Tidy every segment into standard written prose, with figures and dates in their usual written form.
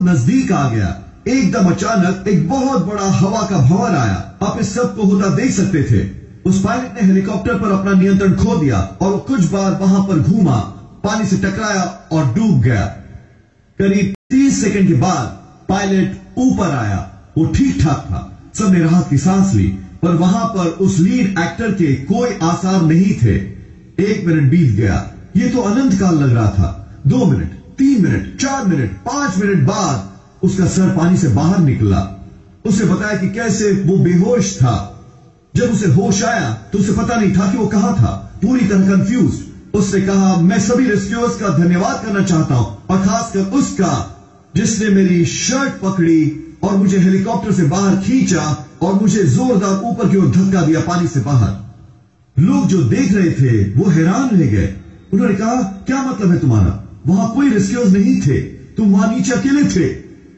नजदीक आ गया, एकदम अचानक एक बहुत बड़ा हवा का भंवर आया। आप इस सब को होता देख सकते थे। उस पायलट ने हेलीकॉप्टर पर अपना नियंत्रण खो दिया और कुछ बार वहां पर घूमा, पानी से टकराया और डूब गया। करीब 30 सेकंड के बाद पायलट ऊपर आया। वो ठीक ठाक था। सबने राहत की सांस ली, पर वहां पर उस लीड एक्टर के कोई आसार नहीं थे। 1 मिनट बीत गया। ये तो अनंत काल लग रहा था। 2 मिनट, 3 मिनट, 4 मिनट, 5 मिनट बाद उसका सर पानी से बाहर निकला। उसे बताया कि कैसे वो बेहोश था। जब उसे होश आया तो उसे पता नहीं था कि वो कहां था, पूरी तरह कंफ्यूज। उसने कहा, मैं सभी रेस्क्यूअर्स का धन्यवाद करना चाहता हूं, और खासकर उसका जिसने मेरी शर्ट पकड़ी और मुझे हेलीकॉप्टर से बाहर खींचा और मुझे जोरदार ऊपर की ओर धक्का दिया पानी से बाहर। लोग जो देख रहे थे वो हैरान रह गए। उन्होंने कहा, क्या मतलब है तुम्हारा? वहां कोई रेस्क्यूअर्स नहीं थे, तुम वहां नीचे अकेले थे।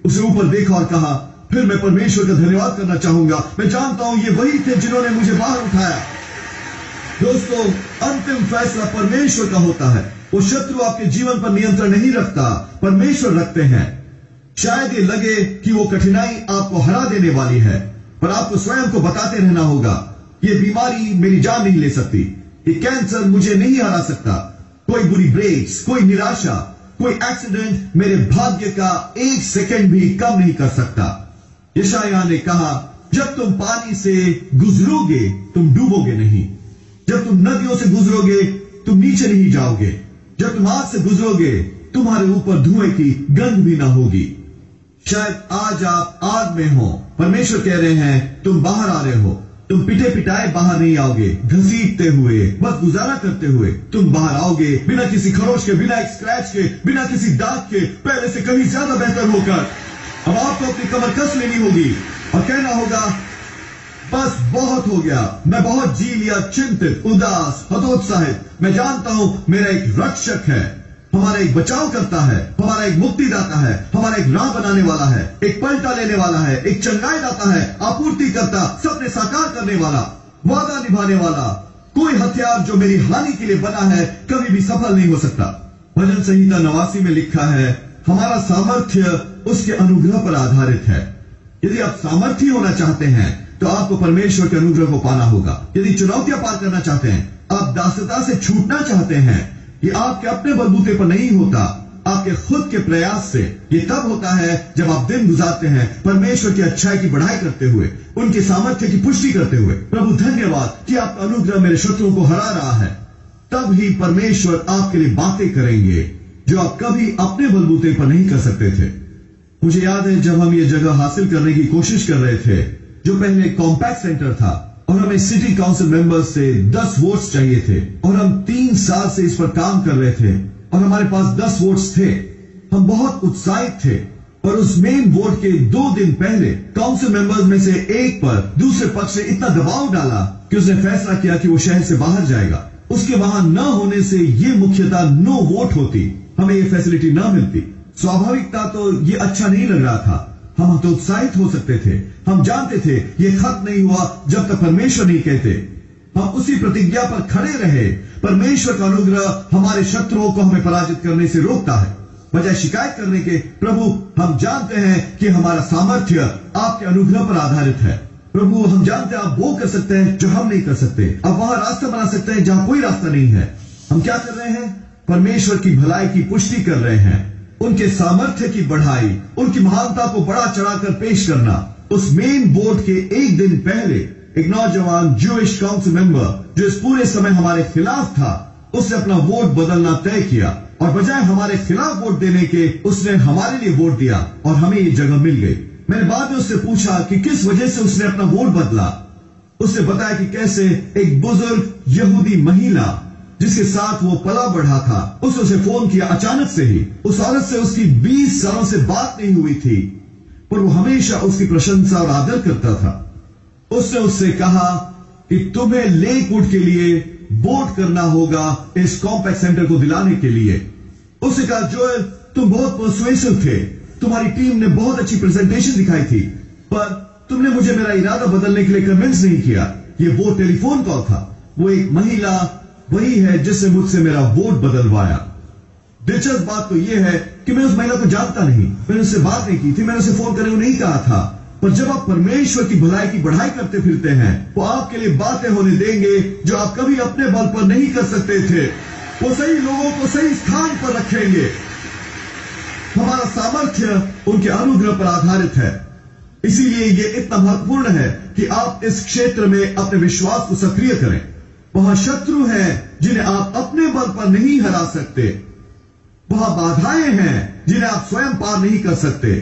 उसे ऊपर देखा और कहा, फिर मैं परमेश्वर का धन्यवाद करना चाहूंगा। मैं जानता हूं ये वही थे जिन्होंने मुझे बाहर उठाया। दोस्तों, अंतिम फैसला परमेश्वर का होता है। वो शत्रु आपके जीवन पर नियंत्रण नहीं रखता, परमेश्वर रखते हैं। शायद ये लगे कि वो कठिनाई आपको हरा देने वाली है, पर आपको स्वयं को बताते रहना होगा, ये बीमारी मेरी जान नहीं ले सकती, ये कैंसर मुझे नहीं हरा सकता, कोई बुरी ब्रेक्स, कोई निराशा, कोई एक्सीडेंट मेरे भाग्य का 1 सेकंड भी कम नहीं कर सकता। यशायाह ने कहा, जब तुम पानी से गुजरोगे तुम डूबोगे नहीं, जब तुम नदियों से गुजरोगे तुम नीचे नहीं जाओगे, जब तुम आग से गुजरोगे तुम्हारे ऊपर धुएं की गंध भी ना होगी। शायद आज आप आग में हो, परमेश्वर कह रहे हैं तुम बाहर आ रहे हो। तुम पिटे पिटाए बाहर नहीं आओगे, घसीटते हुए, बस गुजारा करते हुए तुम बाहर आओगे, बिना किसी खरोच के, बिना एक स्क्रैच के, बिना किसी दाग के, पहले से कहीं ज्यादा बेहतर होकर। अब आपको अपनी कमर कस लेनी होगी और कहना होगा, बस बहुत हो गया, मैं बहुत जी लिया, चिंतित, उदास, हतोत्साहित। मैं जानता हूं मेरा एक रक्षक है, हमारा एक बचाव करता है, हमारा एक मुक्तिदाता है, हमारा एक राह बनाने वाला है, एक पलटा लेने वाला है, एक चंगाई दाता है, आपूर्ति करता, सपने साकार करने वाला, वादा निभाने वाला। कोई हथियार जो मेरी हानि के लिए बना है कभी भी सफल नहीं हो सकता। भजन संहिता 89 में लिखा है, हमारा सामर्थ्य उसके अनुग्रह पर आधारित है। यदि आप सामर्थ्य होना चाहते हैं तो आपको परमेश्वर के अनुग्रह को पाना होगा। यदि चुनौतियां पार करना चाहते हैं, आप दासता से छूटना चाहते हैं, ये आपके अपने बलबूते पर नहीं होता, आपके खुद के प्रयास से। ये तब होता है जब आप दिन गुजारते हैं परमेश्वर की अच्छाई की बढ़ाई करते हुए, उनके सामर्थ्य की पुष्टि करते हुए। प्रभु धन्यवाद कि आपका अनुग्रह मेरे शत्रुओं को हरा रहा है। तब ही परमेश्वर आपके लिए बातें करेंगे जो आप कभी अपने बलबूते पर नहीं कर सकते थे। मुझे याद है जब हम ये जगह हासिल करने की कोशिश कर रहे थे, जो पहले कॉम्पैक्ट सेंटर था, और हमें सिटी काउंसिल मेंबर्स से 10 वोट्स चाहिए थे, और हम 3 साल से इस पर काम कर रहे थे, और हमारे पास 10 वोट्स थे। हम बहुत उत्साहित थे, और उस मेन वोट के 2 दिन पहले काउंसिल मेंबर्स में से एक पर दूसरे पक्ष ने इतना दबाव डाला कि उसने फैसला किया कि वो शहर से बाहर जाएगा। उसके वहां न होने से ये मुख्यतः नो वोट होती, हमें ये फैसिलिटी न मिलती। स्वाभाविकता तो ये अच्छा नहीं लग रहा था। हम तो उत्साहित हो सकते थे, हम जानते थे ये खत्म नहीं हुआ जब तक परमेश्वर नहीं कहते। हम उसी प्रतिज्ञा पर खड़े रहे। परमेश्वर का अनुग्रह हमारे शत्रुओं को हमें पराजित करने से रोकता है। बजाय शिकायत करने के, प्रभु हम जानते हैं कि हमारा सामर्थ्य आपके अनुग्रह पर आधारित है। प्रभु हम जानते हैं आप वो कर सकते हैं जो हम नहीं कर सकते, आप वहां रास्ता बना सकते हैं जहां कोई रास्ता नहीं है। हम क्या कर रहे हैं? परमेश्वर की भलाई की पुष्टि कर रहे हैं, उनके सामर्थ्य की बढ़ाई, उनकी महानता को बढ़ा चढ़ाकर पेश करना। उस मेन वोट के 1 दिन पहले एक नौजवान ज्यूइश काउंसिल मेंबर जो इस पूरे समय हमारे खिलाफ था, उसने अपना वोट बदलना तय किया, और बजाय हमारे खिलाफ वोट देने के उसने हमारे लिए वोट दिया और हमें ये जगह मिल गई। मैंने बाद में उससे पूछा कि किस वजह से उसने अपना वोट बदला। उसने बताया कि कैसे एक बुजुर्ग यहूदी महिला जिसके साथ वो पला बढ़ा था, उसने उसे फोन किया अचानक से ही। उस औरत से उसकी 20 सालों से बात नहीं हुई थी, पर वो हमेशा उसकी प्रशंसा और आदर करता था। उसने उससे कहा कि तुम्हें लेकवुड के लिए वोट करना होगा इस कॉम्पैक्ट सेंटर को दिलाने के लिए। उसने कहा, जोएल तुम बहुत पर्सुएसिव थे, तुम्हारी टीम ने बहुत अच्छी प्रेजेंटेशन दिखाई थी, पर तुमने मुझे मेरा इरादा बदलने के लिए कन्विंस नहीं किया। ये वो टेलीफोन कॉल था, वो एक महिला वही है जिसने मुझसे मेरा वोट बदलवाया। दिलचस्प बात तो यह है कि मैं उस महिला को जानता नहीं, मैंने उससे बात नहीं की थी, मैंने उसे फोन करने को नहीं कहा था। पर जब आप परमेश्वर की भलाई की बढ़ाई करते फिरते हैं, वो आपके लिए बातें होने देंगे जो आप कभी अपने बल पर नहीं कर सकते थे। वो सही लोगों को सही स्थान पर रखेंगे। हमारा सामर्थ्य उनके अनुग्रह पर आधारित है। इसीलिए यह इतना महत्वपूर्ण है कि आप इस क्षेत्र में अपने विश्वास को सक्रिय करें। वहां शत्रु हैं जिन्हें आप अपने बल पर नहीं हरा सकते। वहां बाधाएं हैं जिन्हें आप स्वयं पार नहीं कर सकते।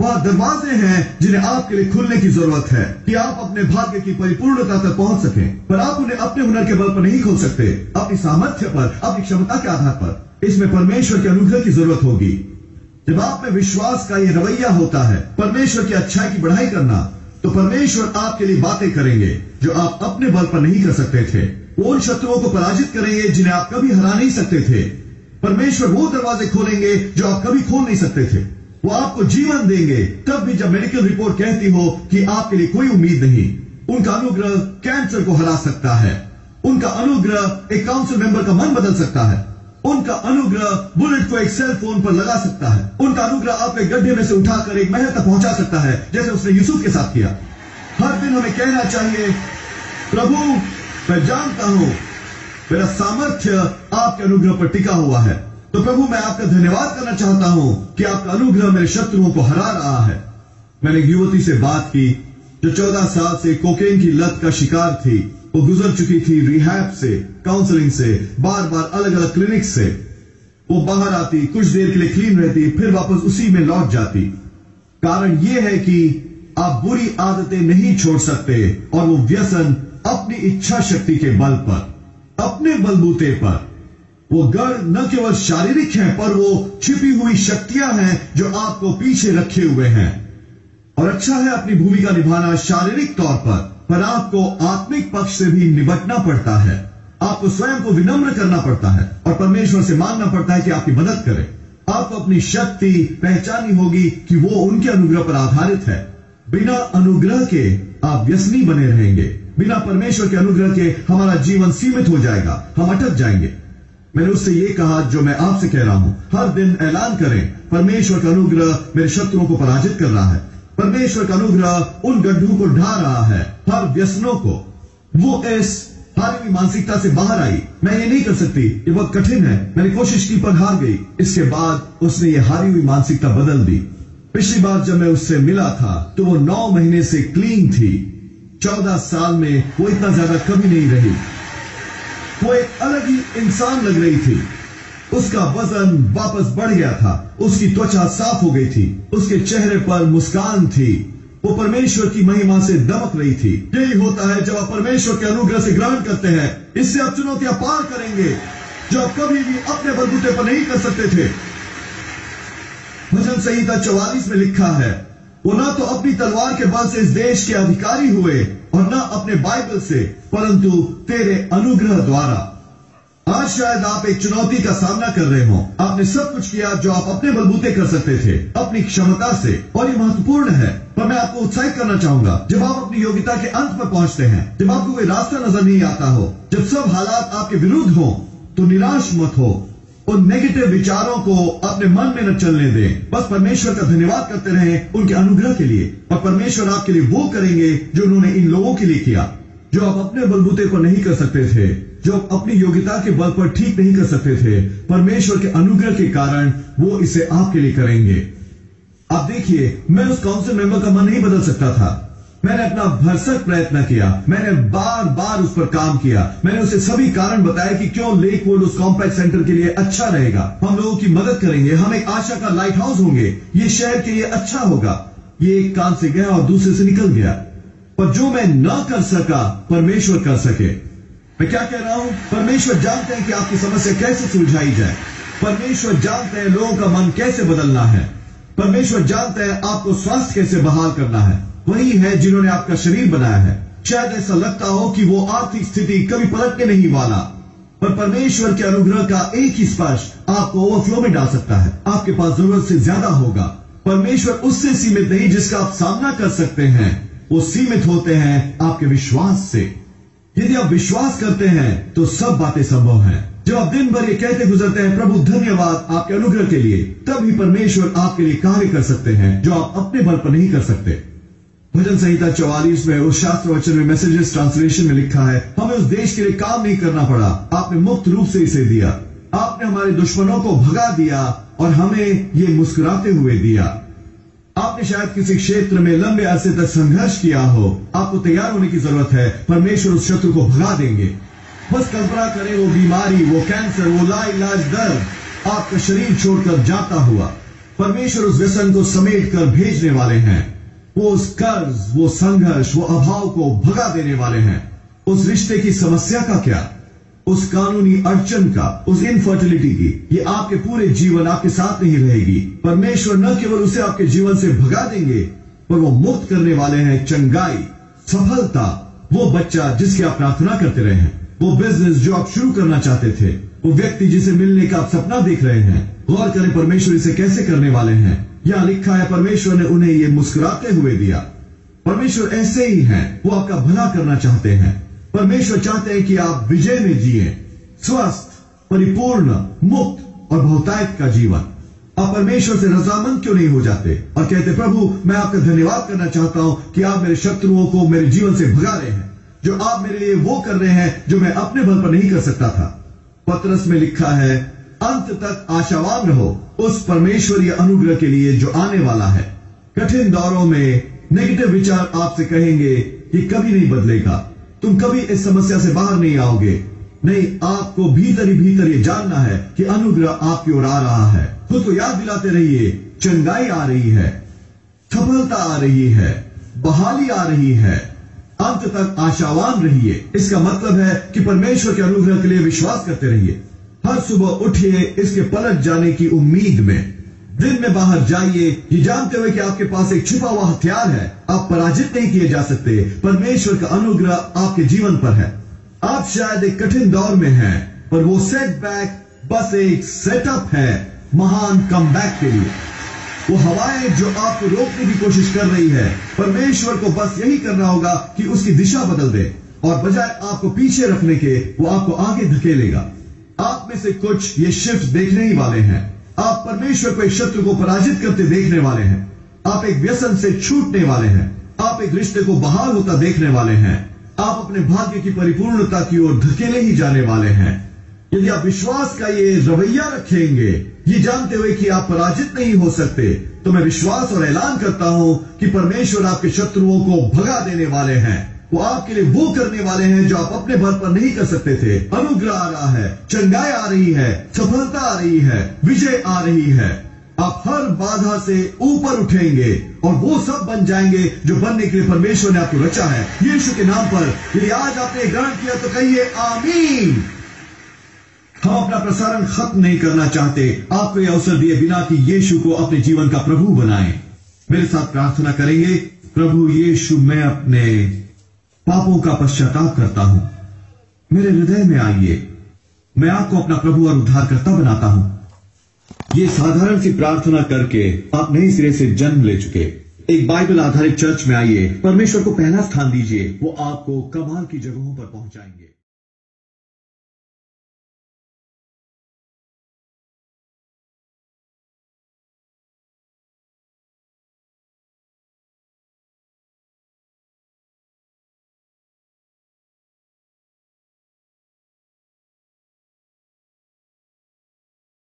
वहां दरवाजे हैं जिन्हें आपके लिए खुलने की जरूरत है कि आप अपने भाग्य की परिपूर्णता तक पहुंच सकें। पर आप उन्हें अपने हुनर के बल पर नहीं खोल सकते, अपनी सामर्थ्य पर, अपनी क्षमता के आधार पर। इसमें परमेश्वर के अनुग्रह की जरूरत होगी। जब आप में विश्वास का यह रवैया होता है, परमेश्वर की अच्छाई की बढ़ाई करना, तो परमेश्वर आपके लिए बातें करेंगे जो आप अपने बल पर नहीं कर सकते थे। वो उन शत्रुओं को पराजित करेंगे जिन्हें आप कभी हरा नहीं सकते थे। परमेश्वर वो दरवाजे खोलेंगे जो आप कभी खोल नहीं सकते थे। वो आपको जीवन देंगे तब भी जब मेडिकल रिपोर्ट कहती हो कि आपके लिए कोई उम्मीद नहीं। उनका अनुग्रह कैंसर को हरा सकता है। उनका अनुग्रह एक काउंसिल मेंबर का मन बदल सकता है। उनका अनुग्रह बुलेट को एक सेल फोन पर लगा सकता है। उनका अनुग्रह आपको एक गड्ढे में से उठाकर एक महल तक पहुंचा सकता है, जैसे उसने यूसुफ के साथ किया। हर दिन हमें कहना चाहिए, प्रभु मैं जानता हूं मेरा सामर्थ्य आपके अनुग्रह पर टिका हुआ है। तो प्रभु मैं आपका धन्यवाद करना चाहता हूं कि आपका अनुग्रह मेरे शत्रुओं को हरा रहा है। मैंने एक युवती से बात की जो 14 साल से कोकेन की लत का शिकार थी। वो गुजर चुकी थी रिहैब से, काउंसलिंग से, बार बार अलग अलग क्लिनिक से। वो बाहर आती, कुछ देर के लिए क्लीन रहती, फिर वापस उसी में लौट जाती। कारण यह है कि आप बुरी आदतें नहीं छोड़ सकते और वो व्यसन अपनी इच्छा शक्ति के बल पर, अपने बलबूते पर। वो गढ़ न केवल शारीरिक हैं, पर वो छिपी हुई शक्तियां हैं जो आपको पीछे रखे हुए हैं। और अच्छा है अपनी भूमिका निभाना शारीरिक तौर पर आपको आत्मिक पक्ष से भी निपटना पड़ता है। आपको स्वयं को विनम्र करना पड़ता है और परमेश्वर से मांगना पड़ता है कि आपकी मदद करे। आपको अपनी शक्ति पहचानी होगी कि वो उनके अनुग्रह पर आधारित है। बिना अनुग्रह के आप व्यसनी बने रहेंगे। बिना परमेश्वर के अनुग्रह के हमारा जीवन सीमित हो जाएगा, हम अटक जाएंगे। मैंने उससे ये कहा जो मैं आपसे कह रहा हूं, हर दिन ऐलान करें, परमेश्वर का अनुग्रह मेरे शत्रुओं को पराजित कर रहा है। परमेश्वर का अनुग्रह उन गड्ढों को ढा रहा है, हर व्यसनों को। वो इस हारी हुई मानसिकता से बाहर आई। मैं ये नहीं कर सकती, ये बहुत कठिन है, मैंने कोशिश की पर हार गई। इसके बाद उसने ये हारी हुई मानसिकता बदल दी। पिछली बार जब मैं उससे मिला था तो वो 9 महीने से क्लीन थी। 14 साल में वो इतना ज्यादा कभी नहीं रही। वो एक अलग ही इंसान लग रही थी। उसका वजन वापस बढ़ गया था। उसकी त्वचा साफ हो गई थी। उसके चेहरे पर मुस्कान थी। वो परमेश्वर की महिमा से दमक रही थी। यही होता है जब आप परमेश्वर के अनुग्रह से ग्रहण करते हैं। इससे आप चुनौतियां पार करेंगे जो आप कभी भी अपने बलबूते पर नहीं कर सकते थे। भजन संहिता 44 में लिखा है, वो ना तो अपनी तलवार के बल से इस देश के अधिकारी हुए और न अपने बाइबल से, परंतु तेरे अनुग्रह द्वारा। आज शायद आप एक चुनौती का सामना कर रहे हो। आपने सब कुछ किया जो आप अपने बलबूते कर सकते थे, अपनी क्षमता से, और ये महत्वपूर्ण है। पर मैं आपको उत्साहित करना चाहूंगा, जब आप अपनी योग्यता के अंत पर पहुंचते हैं, जब आपको कोई रास्ता नजर नहीं आता हो, जब सब हालात आपके विरुद्ध हो, तो निराश मत हो। उन नेगेटिव विचारों को अपने मन में न चलने दें। बस परमेश्वर का धन्यवाद करते रहें उनके अनुग्रह के लिए। और परमेश्वर आपके लिए वो करेंगे जो उन्होंने इन लोगों के लिए किया, जो आप अपने बलबूते पर नहीं कर सकते थे, जो आप अपनी योग्यता के बल पर ठीक नहीं कर सकते थे। परमेश्वर के अनुग्रह के कारण वो इसे आपके लिए करेंगे। आप देखिए, मैं उस काउंसिल मेंबर का मन नहीं बदल सकता था। मैंने अपना भरसक प्रयत्न किया। मैंने बार बार उस पर काम किया। मैंने उसे सभी कारण बताए कि क्यों लेकवुड उस कॉम्पैक्ट सेंटर के लिए अच्छा रहेगा। हम लोगों की मदद करेंगे, हम एक आशा का लाइट हाउस होंगे, ये शहर के लिए अच्छा होगा। ये एक कान से गया और दूसरे से निकल गया। पर जो मैं न कर सका, परमेश्वर कर सके। मैं क्या कह रहा हूं? परमेश्वर जानते हैं कि आपकी समस्या कैसे सुलझाई जाए। परमेश्वर जानते हैं लोगों का मन कैसे बदलना है। परमेश्वर जानते हैं आपको स्वास्थ्य कैसे बहाल करना है। वही है जिन्होंने आपका शरीर बनाया है। शायद ऐसा लगता हो कि वो आर्थिक स्थिति कभी पलटने नहीं वाला, पर परमेश्वर के अनुग्रह का एक ही स्पर्श आपको ओवरफ्लो में डाल सकता है। आपके पास जरूरत से ज्यादा होगा। परमेश्वर उससे सीमित नहीं जिसका आप सामना कर सकते हैं। वो सीमित होते हैं आपके विश्वास से। यदि आप विश्वास करते हैं तो सब बातें संभव हैं। जब आप दिन भर ये कहते गुजरते हैं प्रभु धन्यवाद आपके अनुग्रह के लिए, तभी परमेश्वर आपके लिए कार्य कर सकते हैं जो आप अपने बल पर नहीं कर सकते। भजन संहिता 44 में उस शास्त्र वचन में मैसेजेस ट्रांसलेशन में लिखा है, हमें उस देश के लिए काम नहीं करना पड़ा, आपने मुक्त रूप से इसे दिया। आपने हमारे दुश्मनों को भगा दिया और हमें ये मुस्कुराते हुए दिया। आपने शायद किसी क्षेत्र में लंबे अरसे तक संघर्ष किया हो, आपको तैयार होने की जरूरत है। परमेश्वर उस शत्रु को भगा देंगे। बस कल्पना करें वो बीमारी, वो कैंसर, वो लाइलाज दर्द आपका शरीर छोड़कर जाता हुआ। परमेश्वर उस व्यसन को समेट कर भेजने वाले हैं। वो उस कर्ज, वो संघर्ष, वो अभाव को भगा देने वाले हैं। उस रिश्ते की समस्या का क्या, उस कानूनी अड़चन का, उस इनफर्टिलिटी की, ये आपके पूरे जीवन आपके साथ नहीं रहेगी। परमेश्वर न केवल उसे आपके जीवन से भगा देंगे, पर वो मुक्त करने वाले हैं चंगाई, सफलता, वो बच्चा जिसकी आप प्रार्थना करते रहे हैं, वो बिजनेस जो आप शुरू करना चाहते थे, वो व्यक्ति जिसे मिलने का आप सपना देख रहे हैं। गौर करें परमेश्वर इसे कैसे करने वाले हैं। यहां लिखा है परमेश्वर ने उन्हें ये मुस्कुराते हुए दिया। परमेश्वर ऐसे ही हैं, वो आपका भला करना चाहते हैं। परमेश्वर चाहते हैं कि आप विजय में जिए, स्वस्थ, परिपूर्ण, मुक्त और बहुतायत का जीवन। आप परमेश्वर से रजामंद क्यों नहीं हो जाते और कहते प्रभु मैं आपका धन्यवाद करना चाहता हूं कि आप मेरे शत्रुओं को मेरे जीवन से भगा रहे हैं, जो आप मेरे लिए वो कर रहे हैं जो मैं अपने बल पर नहीं कर सकता था। पतरस में लिखा है अंत तक आशावान रहो उस परमेश्वरीय अनुग्रह के लिए जो आने वाला है। कठिन दौरों में नेगेटिव विचार आपसे कहेंगे कि कभी नहीं बदलेगा, तुम कभी इस समस्या से बाहर नहीं आओगे। नहीं, आपको भीतर ही भीतर ये जानना है कि अनुग्रह आपकी ओर आ रहा है। खुद को याद दिलाते रहिए, चंगाई आ रही है, सफलता आ रही है, बहाली आ रही है। अंत तक आशावान रहिए। इसका मतलब है कि परमेश्वर के अनुग्रह के लिए विश्वास करते रहिए। हर सुबह उठिए इसके पलट जाने की उम्मीद में। दिन में बाहर जाइए ये जानते हुए कि आपके पास एक छिपा हुआ हथियार है, आप पराजित नहीं किए जा सकते। परमेश्वर का अनुग्रह आपके जीवन पर है। आप शायद एक कठिन दौर में हैं, पर वो सेटबैक बस एक सेटअप है महान कमबैक के लिए। वो हवाएं जो आपको रोकने की कोशिश कर रही है, परमेश्वर को बस यही करना होगा कि उसकी दिशा बदल दे और बजाय आपको पीछे रखने के वो आपको आगे धकेलेगा। आप में से कुछ ये शिफ्ट देखने ही वाले हैं। आप परमेश्वर को एक शत्रु को पराजित करते देखने वाले हैं। आप एक व्यसन से छूटने वाले हैं। आप एक रिश्ते को बहाल होता देखने वाले हैं। आप अपने भाग्य की परिपूर्णता की ओर धकेले ही जाने वाले हैं। यदि आप विश्वास का ये रवैया रखेंगे, ये जानते हुए कि आप पराजित नहीं हो सकते, तो मैं विश्वास और ऐलान करता हूं कि परमेश्वर आपके शत्रुओं को भगा देने वाले हैं। वो आपके लिए वो करने वाले हैं जो आप अपने बल पर नहीं कर सकते थे। अनुग्रह आ रहा है, चंगाई आ रही है, सफलता आ रही है, विजय आ रही है। आप हर बाधा से ऊपर उठेंगे और वो सब बन जाएंगे जो बनने के लिए परमेश्वर ने आपको रचा है। यीशु के नाम पर यदि आज आपने ग्रहण किया तो कहिए आमीन। हम अपना प्रसारण खत्म नहीं करना चाहते, आपको यह अवसर दिए बिना कि यीशु को अपने जीवन का प्रभु बनाएं। मेरे साथ प्रार्थना करेंगे। प्रभु यीशु, मैं अपने पापों का पश्चाताप करता हूं, मेरे हृदय में आइए। मैं आपको अपना प्रभु और उद्धारकर्ता बनाता हूं। ये साधारण सी प्रार्थना करके आप नए सिरे से जन्म ले चुके। एक बाइबल आधारित चर्च में आइए, परमेश्वर को पहला स्थान दीजिए, वो आपको कमाल की जगहों पर पहुंचाएंगे।